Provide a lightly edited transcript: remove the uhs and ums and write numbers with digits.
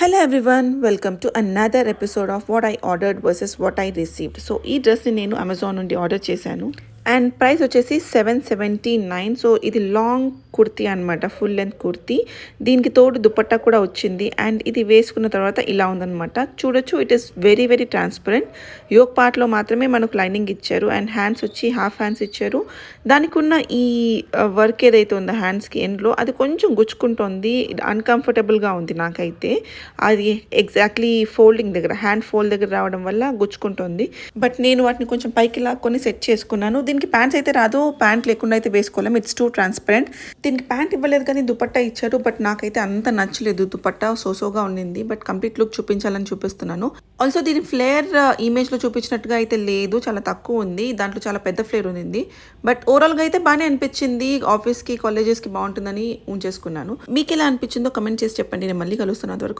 Hello everyone, welcome to another episode of what I ordered versus what I received. So ఈ డ్రెస్ని నేను Amazon నుండి order చేశాను and price వచ్చేసి 779. So ఇది long kurti అనమాట, ఫుల్ లెంత్ కుర్తీ. దీనికి తోడు దుపట్టా కూడా వచ్చింది అండ్ ఇది వేసుకున్న తర్వాత ఇలా ఉందన్నమాట. చూడొచ్చు, it is very very transparent. Yoke పార్ట్లో మాత్రమే మనకు లైనింగ్ ఇచ్చారు అండ్ హ్యాండ్స్ వచ్చి హాఫ్ హ్యాండ్స్ ఇచ్చారు. దానికి ఉన్న ఈ వర్క్ ఏదైతే ఉందో హ్యాండ్స్కి ఎండ్లో అది కొంచెం గుచ్చుకుంటుంది, అన్కంఫర్టబుల్గా ఉంది నాకైతే. అది ఎగ్జాక్ట్లీ ఫోల్డింగ్ దగ్గర, హ్యాండ్ ఫోల్డ్ దగ్గర రావడం వల్ల గుచ్చుకుంటుంది. బట్ నేను వాటిని కొంచెం పైకి లాక్కొని సెట్ చేసుకున్నాను. దీనికి ప్యాంట్స్ అయితే రాదు, ప్యాంట్ లేకుండా అయితే వేసుకోలేం, ఇట్స్ టూ ట్రాన్స్పరెంట్. దీనికి ప్యాంట్ ఇవ్వలేదు కానీ దుపట్టా ఇచ్చారు, బట్ నాకైతే అంత నచ్చలేదు. దుపట్టా సోసోగా ఉండింది, బట్ కంప్లీట్ లుక్ చూపించాలని చూపిస్తున్నాను. ఆల్సో దీని ఫ్లేర్ ఇమేజ్లో చూపించినట్టుగా అయితే లేదు, చాలా తక్కువ ఉంది. దాంట్లో చాలా పెద్ద ఫ్లేర్ ఉంది. బట్ ఓవరాల్గా అయితే బాగానే అనిపించింది. ఆఫీస్కి కాలేజెస్కి బాగుంటుందని ఉంచేసుకున్నాను. మీకు ఎలా అనిపించిందో కమెంట్ చేసి చెప్పండి. నేను మళ్ళీ కలుస్తున్నాను. అంతవరకు